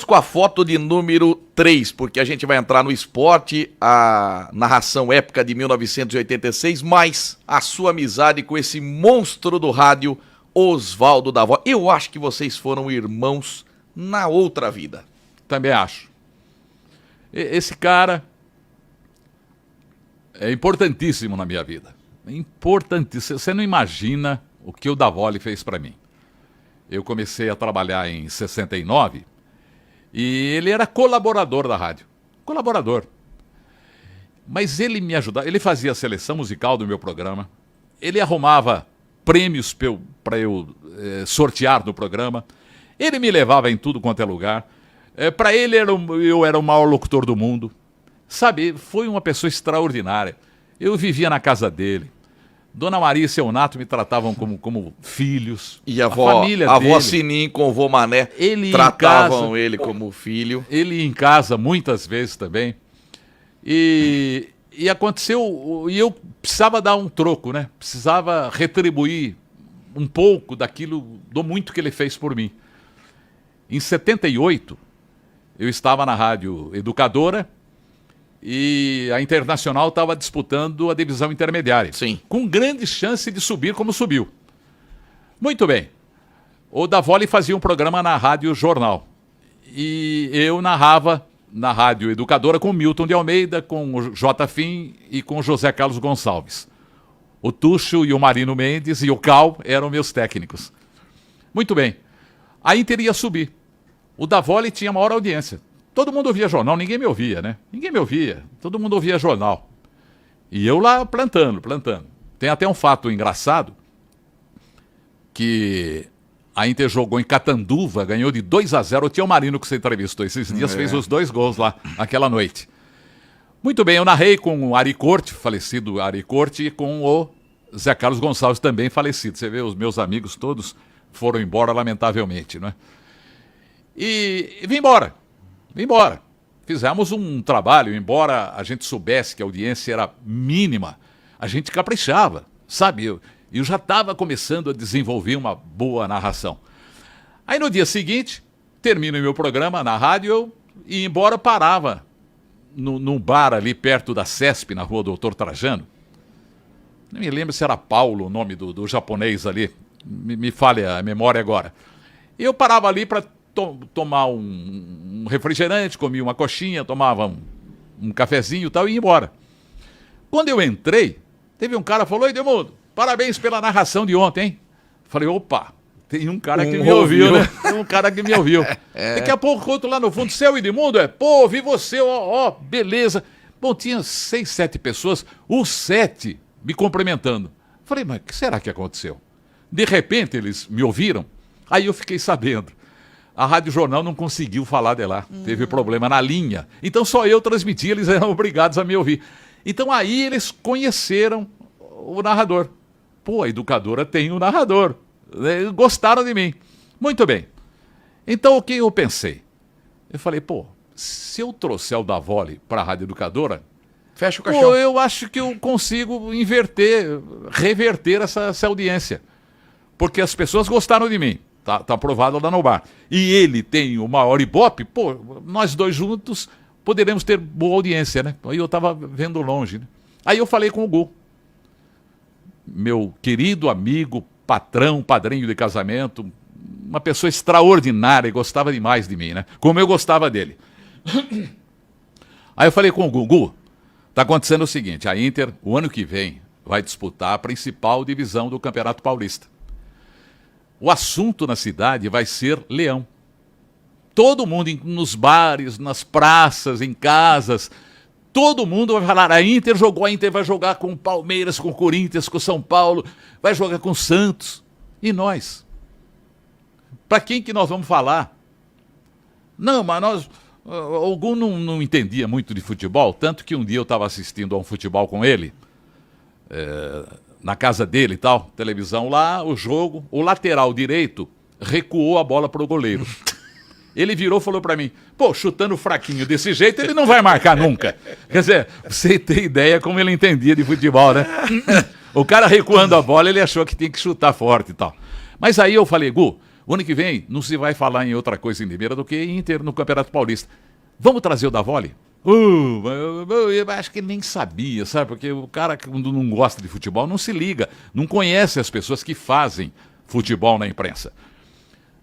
Com a foto de número 3, porque a gente vai entrar no esporte, a narração épica de 1986, mais a sua amizade com esse monstro do rádio, Oswaldo da Voz. Eu acho que vocês foram irmãos na outra vida. Também acho. Esse cara é importantíssimo na minha vida. Importantíssimo. Você não imagina o que o Davoli fez para mim. Eu comecei a trabalhar em 69 e ele era colaborador da rádio. Colaborador. Mas ele me ajudava, ele fazia a seleção musical do meu programa, ele arrumava prêmios para eu sortear no programa, ele me levava em tudo quanto é lugar. Para ele eu era o maior locutor do mundo. Sabe, foi uma pessoa extraordinária. Eu vivia na casa dele. Dona Maria e seu Nato me tratavam como filhos. E a avó Sinim com o vô Mané tratavam ele como filho. Ele em casa muitas vezes também. E aconteceu, e eu precisava dar um troco, né? Precisava retribuir um pouco daquilo, do muito que ele fez por mim. Em 78, eu estava na Rádio Educadora e a Internacional estava disputando a divisão intermediária. Sim. Com grande chance de subir como subiu. Muito bem. O Davoli fazia um programa na Rádio Jornal. E eu narrava na Rádio Educadora com Milton de Almeida, com o J. Fim e com o José Carlos Gonçalves. O Tuxo e o Marino Mendes e o Cal eram meus técnicos. Muito bem. A Inter ia subir. O Davoli tinha maior audiência. Todo mundo ouvia jornal, ninguém me ouvia, né? Ninguém me ouvia, todo mundo ouvia jornal. E eu lá plantando. Tem até um fato engraçado, que a Inter jogou em Catanduva, ganhou de 2-0, o Tio Marino que você entrevistou esses dias, fez os 2 gols lá, aquela noite. Muito bem, eu narrei com o Ari Corte, falecido Ari Corte, e com o Zé Carlos Gonçalves, também falecido. Você vê, os meus amigos todos foram embora, lamentavelmente, não é? E vim embora. Fizemos um trabalho, embora a gente soubesse que a audiência era mínima, a gente caprichava, sabe? Eu já estava começando a desenvolver uma boa narração. Aí no dia seguinte, termino o meu programa na rádio, eu ia embora, parava num bar ali perto da CESP, na rua Doutor Trajano. Não me lembro se era Paulo o nome do japonês ali, me falha a memória agora. Eu parava ali para tomar um refrigerante, comia uma coxinha, tomava um cafezinho e tal, e ia embora. Quando eu entrei, teve um cara que falou: "Oi, Edmundo, parabéns pela narração de ontem, hein?" Falei: "Opa, tem um cara que me ouviu, né? Tem um cara que me ouviu." Daqui a pouco, outro lá no fundo: "Seu Edmundo, pô, vi você, ó, beleza." Bom, tinha 6, 7 pessoas, os 7 me cumprimentando. Falei: "Mas o que será que aconteceu?" De repente, eles me ouviram, aí eu fiquei sabendo. A Rádio Jornal não conseguiu falar de lá. Teve problema na linha. Então só eu transmitia, eles eram obrigados a me ouvir. Então aí eles conheceram o narrador. Pô, a Educadora tem um narrador. Gostaram de mim. Muito bem. Então o que eu pensei? Eu falei, pô, se eu trouxer o Davoli para a Rádio Educadora, fecha o caixão. Pô, eu acho que eu consigo reverter essa audiência. Porque as pessoas gostaram de mim. Tá aprovado lá no bar. E ele tem o maior ibope, pô, nós dois juntos poderemos ter boa audiência, né? Aí eu estava vendo longe, né? Aí eu falei com o Gu, meu querido amigo, patrão, padrinho de casamento, uma pessoa extraordinária e gostava demais de mim, né? Como eu gostava dele. Aí eu falei com o Gu, tá acontecendo o seguinte, a Inter, o ano que vem, vai disputar a principal divisão do Campeonato Paulista. O assunto na cidade vai ser Leão. Todo mundo nos bares, nas praças, em casas, todo mundo vai falar: a Inter vai jogar com o Palmeiras, com o Corinthians, com o São Paulo, vai jogar com o Santos. E nós? Para quem que nós vamos falar? Não, mas nós... Algum não entendia muito de futebol, tanto que um dia eu estava assistindo a um futebol com ele, na casa dele e tal, televisão lá, o jogo, o lateral direito recuou a bola para o goleiro. Ele virou e falou para mim: pô, chutando fraquinho desse jeito, ele não vai marcar nunca. Quer dizer, você tem ideia como ele entendia de futebol, né? O cara recuando a bola, ele achou que tinha que chutar forte e tal. Mas aí eu falei: Gu, O ano que vem não se vai falar em outra coisa em Limeira do que Inter no Campeonato Paulista. Vamos trazer o Davoli? Eu acho que ele nem sabia, sabe? Porque o cara que não gosta de futebol não se liga, não conhece as pessoas que fazem futebol na imprensa.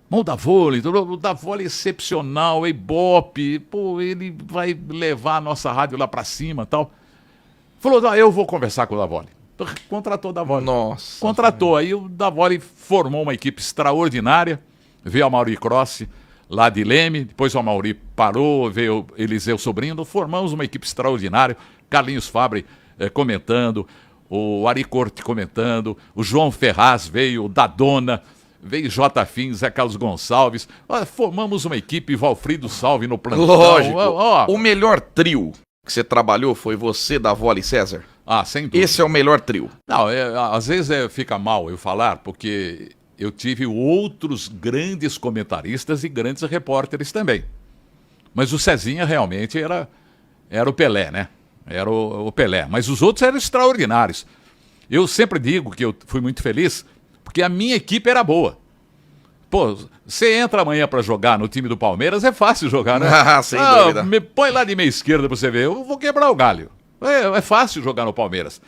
Mas o Davoli é excepcional, é Ibope, pô, ele vai levar a nossa rádio lá pra cima e tal. Falou, eu vou conversar com o Davoli. Contratou o Davoli. Nossa. Contratou. Aí o Davoli formou uma equipe extraordinária. Veio a Mauri Crossi, lá de Leme. Depois o Amauri parou, veio Eliseu Sobrinho. Formamos uma equipe extraordinária. Carlinhos Fabre comentando, o Ari Corte comentando, o João Ferraz veio, o Dadona, veio J. Fin, Zé Carlos Gonçalves. Formamos uma equipe, Valfrido Salve no plantão. Lógico. O melhor trio que você trabalhou foi você, Davoli e César? Sem dúvida. Esse é o melhor trio. Não, às vezes fica mal eu falar, porque eu tive outros grandes comentaristas e grandes repórteres também. Mas o Cezinha realmente era o Pelé, né? Era o Pelé. Mas os outros eram extraordinários. Eu sempre digo que eu fui muito feliz, porque a minha equipe era boa. Pô, você entra amanhã pra jogar no time do Palmeiras, é fácil jogar, né? Sem dúvida. Me põe lá de meia esquerda pra você ver, eu vou quebrar o galho. É fácil jogar no Palmeiras.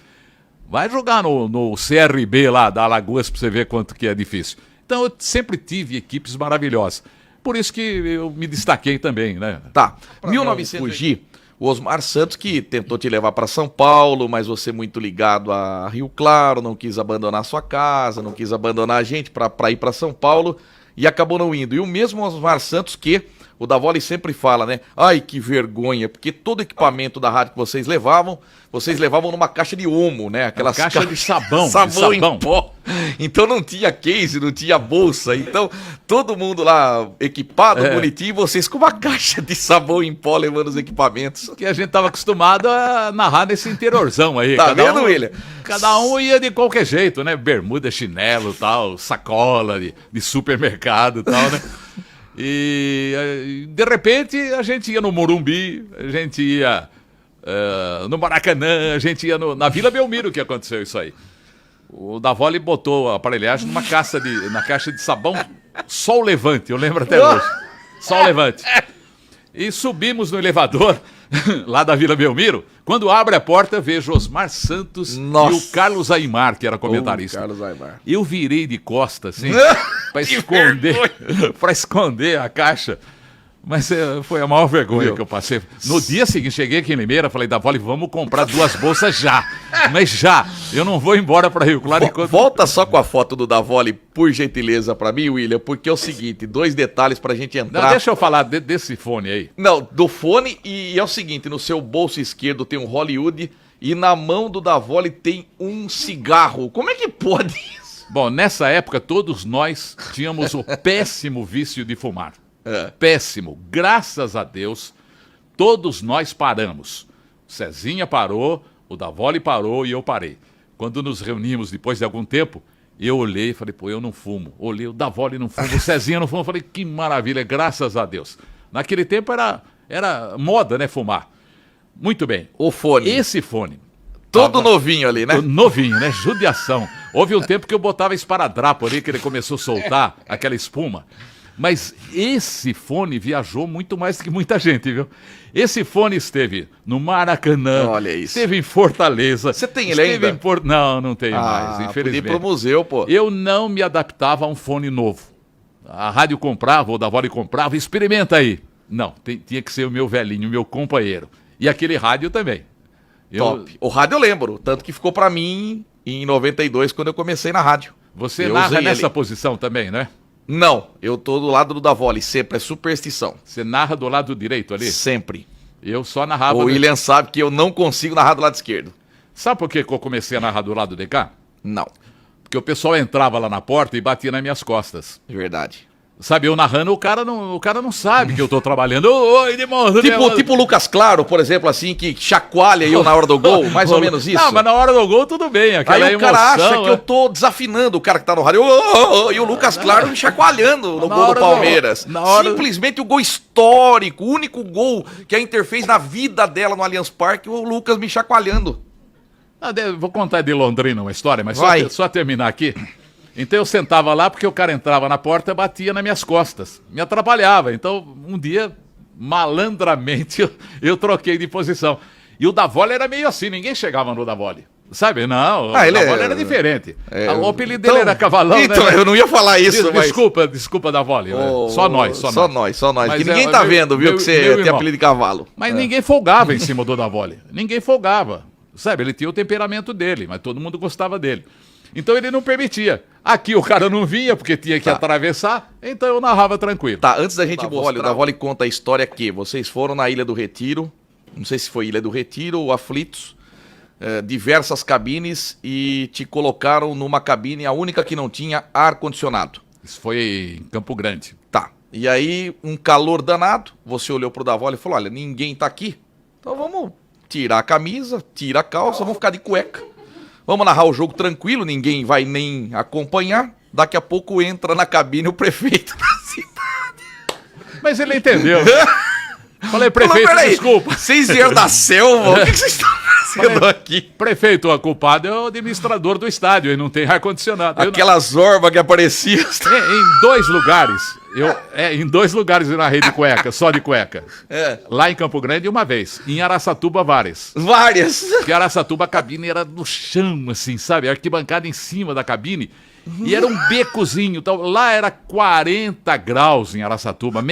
Vai jogar no CRB lá da Alagoas pra você ver quanto que é difícil. Então eu sempre tive equipes maravilhosas. Por isso que eu me destaquei também, né? Tá. 1900 fugir, o Osmar Santos que tentou te levar para São Paulo, mas você muito ligado a Rio Claro, não quis abandonar sua casa, não quis abandonar a gente para ir para São Paulo e acabou não indo. E o mesmo Osmar Santos que o Davoli sempre fala, né? Ai, que vergonha, porque todo equipamento da rádio que vocês levavam numa caixa de Omo, né? Aquelas caixa de sabão. Sabão em pó. Então não tinha case, não tinha bolsa. Então todo mundo lá equipado, bonitinho, e vocês com uma caixa de sabão em pó levando os equipamentos. Que a gente estava acostumado a narrar nesse interiorzão aí. Tá vendo, William? Cada um ia de qualquer jeito, né? Bermuda, chinelo, tal, sacola de supermercado e tal, né? E de repente a gente ia no Morumbi, a gente ia no Maracanã, a gente ia na Vila Belmiro que aconteceu isso aí. O Davoli botou a aparelhagem na caixa de sabão Sol Levante, eu lembro até hoje. Sol Levante. E subimos no elevador lá da Vila Belmiro. Quando abre a porta, vejo Osmar Santos e o Carlos Aimar, que era comentarista. Carlos Aimar. Eu virei de costas, assim, para esconder a caixa. Mas foi a maior vergonha que eu passei. No dia seguinte, cheguei aqui em Limeira, falei, Davoli, vamos comprar 2 bolsas já. Mas já, eu não vou embora para Rio Claro. Volta só com a foto do Davoli, por gentileza, para mim, William, porque é o seguinte, 2 detalhes pra gente entrar. Não, deixa eu falar desse fone aí. Não, do fone, e é o seguinte, no seu bolso esquerdo tem um Hollywood e na mão do Davoli tem um cigarro. Como é que pode isso? Bom, nessa época todos nós tínhamos o péssimo vício de fumar. Péssimo. Graças a Deus, todos nós paramos. Cezinha parou, o Davoli parou e eu parei. Quando nos reunimos depois de algum tempo, eu olhei e falei, pô, eu não fumo. Olhei, o Davoli não fuma, o Cezinha não fuma. Eu falei, que maravilha, graças a Deus. Naquele tempo era moda, né, fumar. Muito bem. O fone. Esse fone. Todo novinho ali, né? Novinho, né? Judiação. Houve um tempo que eu botava esparadrapo ali, que ele começou a soltar aquela espuma. Mas esse fone viajou muito mais que muita gente, viu? Esse fone esteve no Maracanã, olha isso. Esteve em Fortaleza. Você tem ele ainda? Não tenho mais, infelizmente. Podia ir pro museu, pô. Eu não me adaptava a um fone novo. A rádio comprava, o Davoli comprava, experimenta aí. Não, tinha que ser o meu velhinho, o meu companheiro. E aquele rádio também. Top. O rádio eu lembro, tanto que ficou pra mim em 92, quando eu comecei na rádio. Você narra nessa posição também, né? Não, eu tô do lado do Davoli, sempre, é superstição. Você narra do lado direito ali? Sempre. Eu só narrava... O William sabe que eu não consigo narrar do lado esquerdo. Sabe por que eu comecei a narrar do lado de cá? Não. Porque o pessoal entrava lá na porta e batia nas minhas costas. Verdade. Sabe, eu narrando, o cara não sabe que eu tô trabalhando. Oi, Edmundo. Tipo o Lucas Claro, por exemplo, assim, que chacoalha eu na hora do gol, mais ou menos isso. Não, mas na hora do gol tudo bem, aquela aí o cara acha que eu tô desafinando o cara que tá no rádio. E o Lucas Claro me chacoalhando no gol do Palmeiras. Simplesmente o gol histórico, o único gol que a Inter fez na vida dela no Allianz Parque, o Lucas me chacoalhando. Vou contar de Londrina uma história, mas só terminar aqui. Então eu sentava lá porque o cara entrava na porta e batia nas minhas costas. Me atrapalhava. Então, um dia, malandramente, eu troquei de posição. E o Davoli era meio assim, ninguém chegava no Davoli. Sabe? Não, o Davoli era diferente. O apelido dele era Cavalão, então, né? eu não ia falar isso, mas... Desculpa, Davoli. Só nós. Só nós. Mas Que ninguém tá vendo, viu, que você tem apelido de cavalo. Mas ninguém folgava em cima do Davoli. Ninguém folgava. Sabe? Ele tinha o temperamento dele, mas todo mundo gostava dele. Então ele não permitia. Aqui o cara não vinha porque tinha que atravessar, então eu narrava tranquilo. Tá, antes da gente mostrar, o Davoli conta a história que vocês foram na Ilha do Retiro, não sei se foi Ilha do Retiro ou Aflitos, diversas cabines e te colocaram numa cabine, a única que não tinha ar-condicionado. Isso foi em Campo Grande. Tá, e aí um calor danado, você olhou pro Davoli e falou, olha, ninguém tá aqui, então vamos tirar a camisa, tira a calça, vamos ficar de cueca. Vamos narrar o jogo tranquilo, ninguém vai nem acompanhar. Daqui a pouco entra na cabine o prefeito da cidade. Mas ele entendeu. Falei, prefeito, desculpa. Vocês vieram da selva? O que vocês estão fazendo aqui? Prefeito, a culpada é o administrador do estádio, ele não tem ar-condicionado. Aquela zorba que aparecia. Em 2 lugares. Em 2 lugares eu narrei de cueca, só de cueca. Lá em Campo Grande, uma vez. Em Araçatuba, várias. Porque em Araçatuba a cabine era no chão, assim, sabe? A arquibancada em cima da cabine. E era um becozinho. Então, lá era 40 graus em Araçatuba.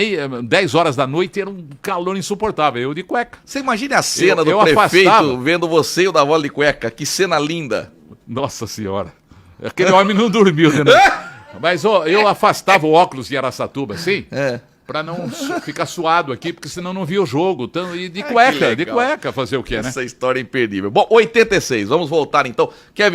10 horas da noite era um calor insuportável. Eu de cueca. Você imagina a cena do prefeito vendo você e o Davoli de cueca. Que cena linda. Nossa Senhora. Aquele homem não dormiu, né? Mas eu afastava o óculos de Araçatuba, assim, pra não ficar suado aqui, porque senão não via o jogo. Então, e de cueca fazer o quê, né? Essa história é imperdível. Bom, 86, vamos voltar então. Quer ver?